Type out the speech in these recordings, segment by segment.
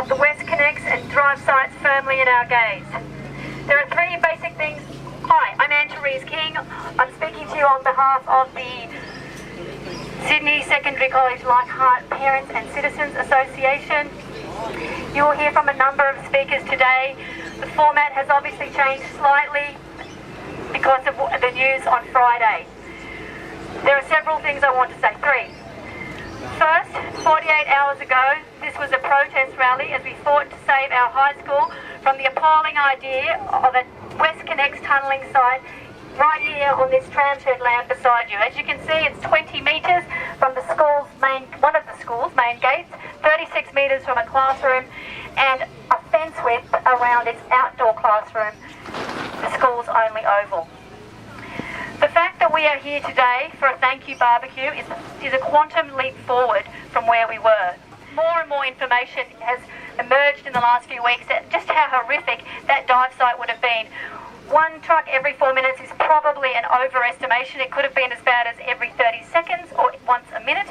of the WestCONnex and drive sites firmly in our gaze. There are three basic things. Hi, I'm Ann-Therese King. I'm speaking to you on behalf of the Sydney Secondary College Leichhardt Parents and Citizens Association. You will hear from a number of speakers today. The format has obviously changed slightly because of the news on Friday. There are several things I want to say. Three. First, 48 hours ago, this was a protest rally as we fought to save our high school from the appalling idea of a WestCONnex tunnelling site right here on this tramshed land beside you. As you can see, it's 20 metres from the school's one of the school's main gates, 36 metres from a classroom, and a fence width around its outdoor classroom, the school's only oval. The fact that we are here today for a thank you barbecue is a quantum leap forward from where we were. More and more information has emerged in the last few weeks at just how horrific that dive site would have been. One truck every 4 minutes is probably an overestimation. It could have been as bad as every 30 seconds or once a minute.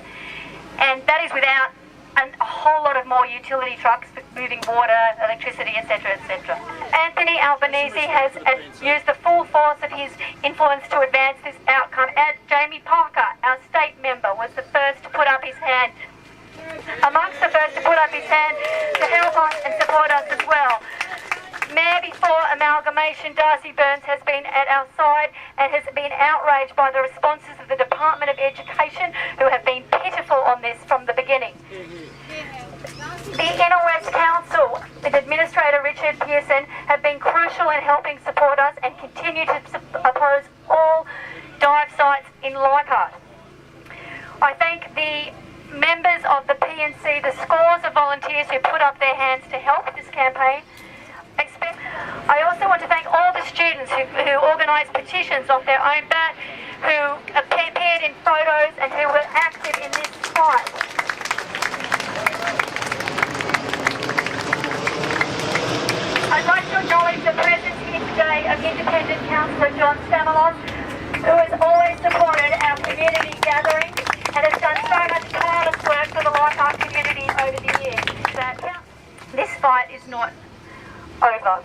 And that is without a whole lot of more utility trucks moving water, electricity, etc., etc. Anthony Albanese has used the full force of his influence to advance this outcome. And Jamie Parker, our state member, was the first to put up his hand. Amongst the first to put up his hand to help us and support us as well. Mayor before amalgamation, Darcy Byrne, has been at our side and has been outraged by the responses of the Department of Education, who have been pitiful on this from the beginning. The Inner West Council and Administrator Richard Pearson have been crucial in helping support us and continue to oppose all dive sites in Leichhardt. I thank the members of the PNC, the scores of volunteers who put up their hands to help this campaign. I also want to thank all the students who organised petitions off their own bat, who appeared in photos and who were active in this fight. I'd like to acknowledge the presence here today of Independent Councillor John Stamalos, who has always supported our community gatherings and has done so much tireless work for the Leichhardt community over the years. This fight is not over.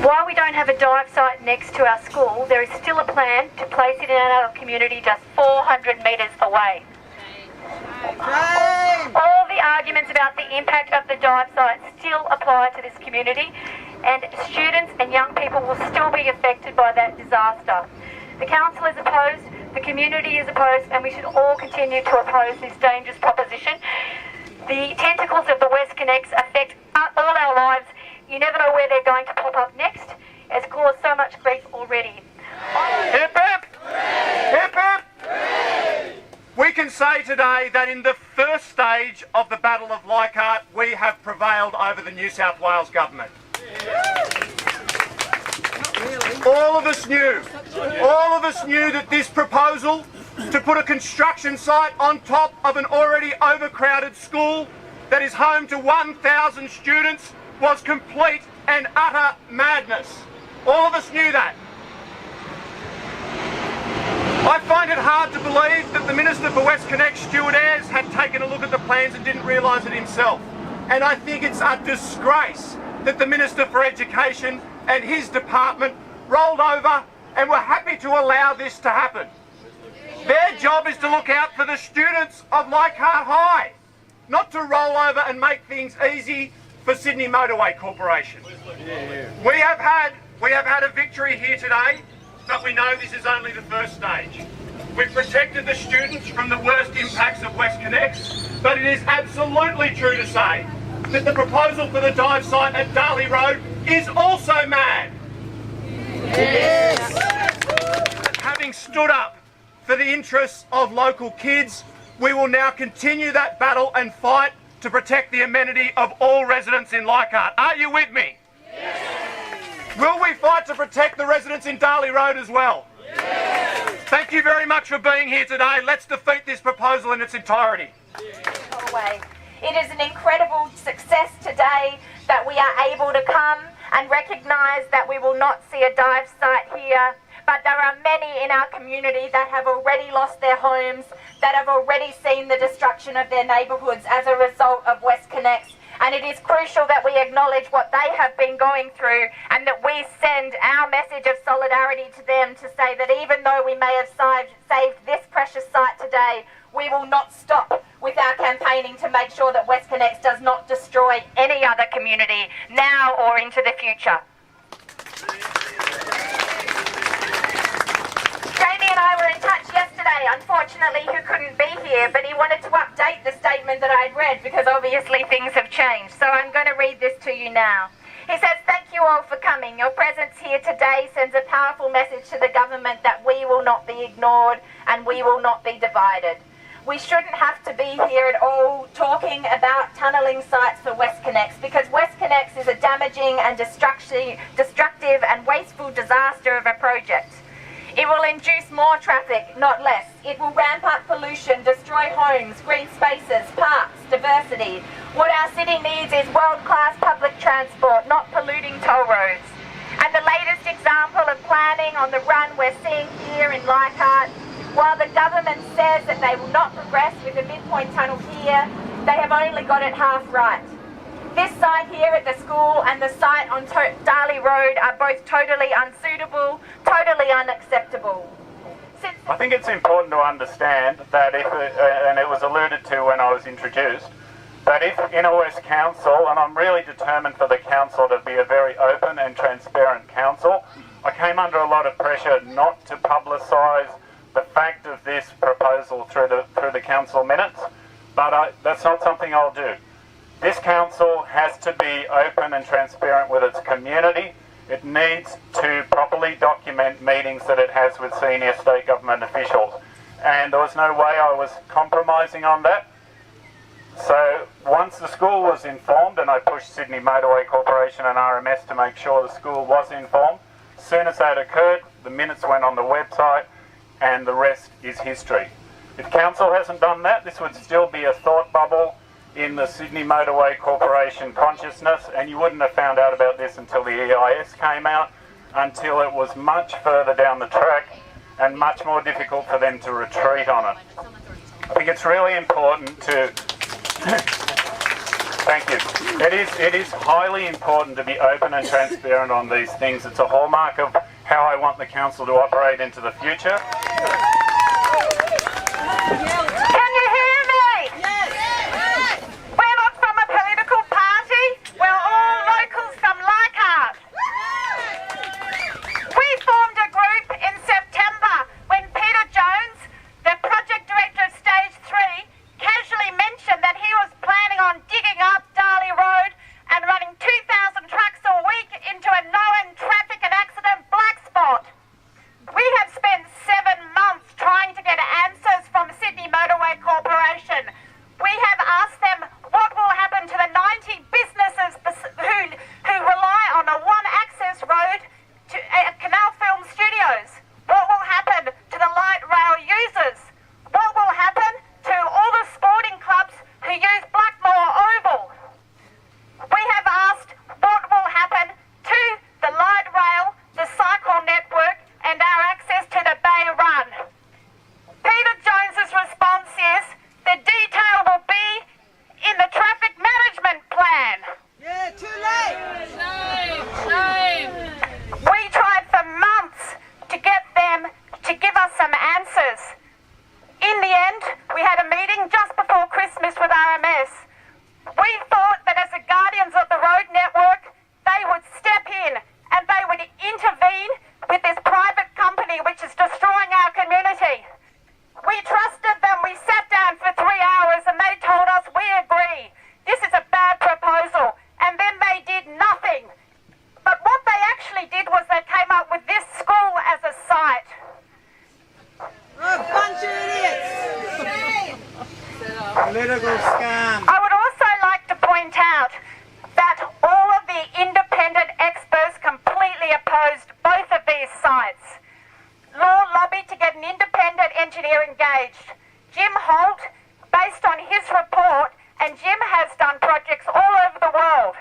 While we don't have a dive site next to our school, there is still a plan to place it in our community just 400 metres away. All the arguments about the impact of the dive site still apply to this community, and students and young people will still be affected by that disaster. The council is opposed, the community is opposed, and we should all continue to oppose this dangerous proposition. The tentacles of the WestCONnex affect all our lives. You never know where they're going to pop up next. It's caused so much grief already. Hip hip! Hip hip! We can say today that in the first stage of the Battle of Leichhardt, we have prevailed over the New South Wales Government. All of us knew that this proposal to put a construction site on top of an already overcrowded school that is home to 1,000 students was complete and utter madness. All of us knew that. I find it hard to believe that the Minister for WestCONnex, Stuart Ayres, had taken a look at the plans and didn't realise it himself. And I think it's a disgrace that the Minister for Education and his department rolled over and were happy to allow this to happen. Their job is to look out for the students of Leichhardt High, not to roll over and make things easy for Sydney Motorway Corporation. We have had a victory here today, but we know this is only the first stage. We've protected the students from the worst impacts of WestCONnex, but it is absolutely true to say that the proposal for the dive site at Darley Road is also mad. Yes. Having stood up for the interests of local kids, we will now continue that battle and fight to protect the amenity of all residents in Leichhardt. Are you with me? Yes. Will we fight to protect the residents in Darley Road as well? Yes. Thank you very much for being here today. Let's defeat this proposal in its entirety. It is an incredible success today that we are able to come and recognise that we will not see a dive site here, but there are many in our community that have already lost their homes, that have already seen the destruction of their neighbourhoods as a result of WestCONnex. And it is crucial that we acknowledge what they have been going through and that we send our message of solidarity to them to say that even though we may have saved this precious site today, we will not stop with our campaigning to make sure that WestCONnex does not destroy any other community now or into the future. Jamie and I were in touch yesterday, unfortunately, who couldn't be here, but he wanted to update the statement that I'd read because obviously things have changed. So I'm going to read this to you now. He says, "Thank you all for coming. Your presence here today sends a powerful message to the government that we will not be ignored and we will not be divided. We shouldn't have to be here at all talking about tunnelling sites for WestCONnex because WestCONnex is a damaging and destructive and wasteful disaster of a project. It will induce more traffic, not less. It will ramp up pollution, destroy homes, green spaces, parks, diversity. What our city needs is world-class public transport, not polluting toll roads. And the latest example of planning on the run we're seeing here in Leichhardt, while the government says that they will not progress with the midpoint tunnel here, they have only got it half right. This site here at the school and the site on Darley Road are both totally unsuitable, totally unacceptable. I think it's important to understand that if, and it was alluded to when I was introduced, that if Inner West Council, and I'm really determined for the council to be a very open and transparent council, I came under a lot of pressure not to publicise the fact of this proposal through the council minutes, but that's not something I'll do. This council has to be open and transparent with its community. It needs to properly document meetings that it has with senior state government officials. And there was no way I was compromising on that. So once the school was informed, and I pushed Sydney Motorway Corporation and RMS to make sure the school was informed, as soon as that occurred, the minutes went on the website and the rest is history. If council hasn't done that, this would still be a thought bubble in the Sydney Motorway Corporation consciousness, and you wouldn't have found out about this until the EIS came out, until it was much further down the track and much more difficult for them to retreat on it. I think it's really important to thank you. It is highly important to be open and transparent on these things. It's a hallmark of how I want the council to operate into the future. Can you hear me? Yes. We're not from a political party. We're all locals from Leichhardt. We formed a group in September when Peter Jones, the project director of Stage 3, casually mentioned that he was planning on digging up Darley Road and running 2,000 trucks a week into a known traffic and accident black spot. We have spent 7 months trying to get answers from Sydney Motorway Corporation. We have asked them what will happen to the 90 businesses who rely on a one-access road to Canal Film Studios. What will happen to the light rail users? What will happen to all the sporting clubs who use Blackmore Oval? We have asked what will happen to the light rail, the cycle network, and our access to the Bay Run. Peter Jones's response is the detail will be in the traffic management plan. Yeah, too late. Shame. We tried for months to get them to give us some answers. We had a meeting just before Christmas with RMS. We thought that as the guardians of the road network, they would step in and they would intervene with this private company which is destroying our community. We trusted them. We sat down for 3 hours and they told us, we agree, this is a bad proposal. And then they did nothing. But what they actually did was they came up with this school as a site. A bunch of idiots! Political scam. I would also like to point out that all of the independent experts completely opposed both of these sites. Law lobbied to get an independent engineer engaged. Jim Holt, based on his report, and Jim has done projects all over the world.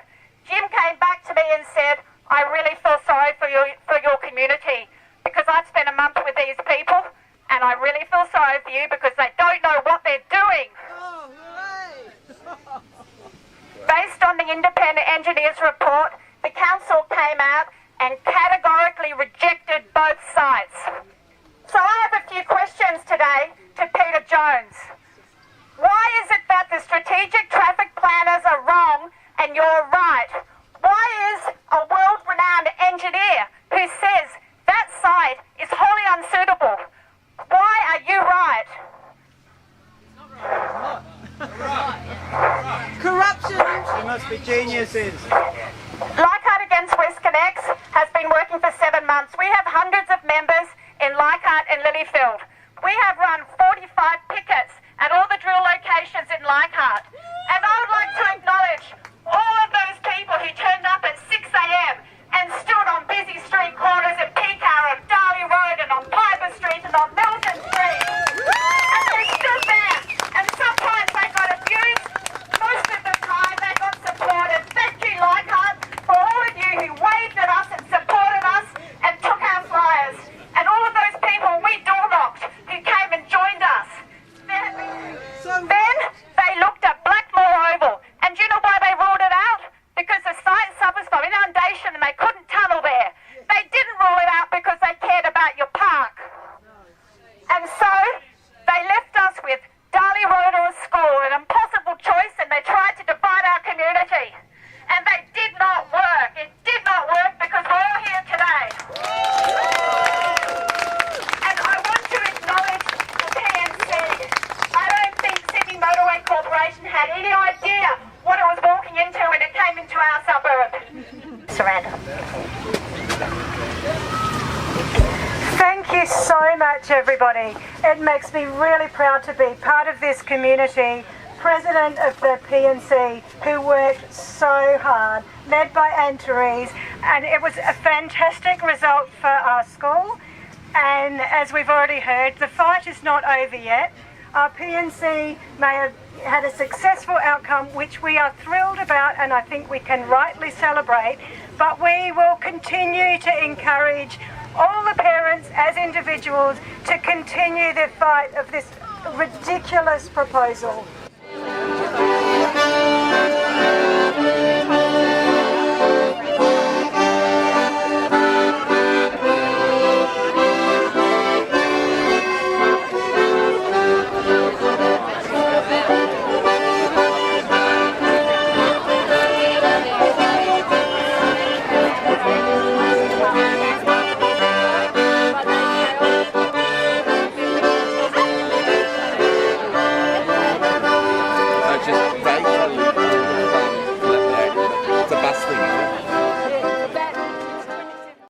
Jim came back to me and said, I really feel sorry for your community because I've spent a month with these people and I really feel sorry for you because they don't know what they're doing. Oh, hooray! Based on the independent engineer's report, the council came out and categorically rejected both sites. So I have a few questions today to Peter Jones. Why is it that the strategic traffic planners are wrong and you're right? Why is a world-renowned engineer who says that site is wholly unsuitable? Why are you right? Corruption! They must be geniuses. Leichhardt against WestCONnex has been working for 7 months. We have hundreds of members in Leichhardt and Lilyfield. We have run 45 pickets at all the drill locations in Leichhardt. And I would like to acknowledge all of those people who turned up at 6 a.m. and stood on busy street corners at Pecar and Darley Road and on Piper Street and on Milton Street. And they stood there. And sometimes they got abused. Most of the time they got supported. Thank you, Leichhardt, for all of you who waved at us and supported us and took our flyers. And all of those people we door-knocked who came and joined us. Then they looked at Blackmore Oval. And do you know why they ruled it out? Because the site suffers from inundation and they couldn't tunnel there. They didn't rule it out because they cared about your park. And so they left us with Darley Road or a school, an impossible choice, and they tried to divide our community. And they did not work. It did not work because we're all here today. And I want to acknowledge the PNC. I don't think Sydney Motorway Corporation had any idea what it was walking into when it came into our suburb. Siranda. Thank you so much, everybody. It makes me really proud to be part of this community, president of the PNC, who worked so hard, led by Ann-Therese, and it was a fantastic result for our school. And as we've already heard, the fight is not over yet. Our PNC may have had a successful outcome, which we are thrilled about and I think we can rightly celebrate, but we will continue to encourage all the parents as individuals to continue the fight of this ridiculous proposal. Just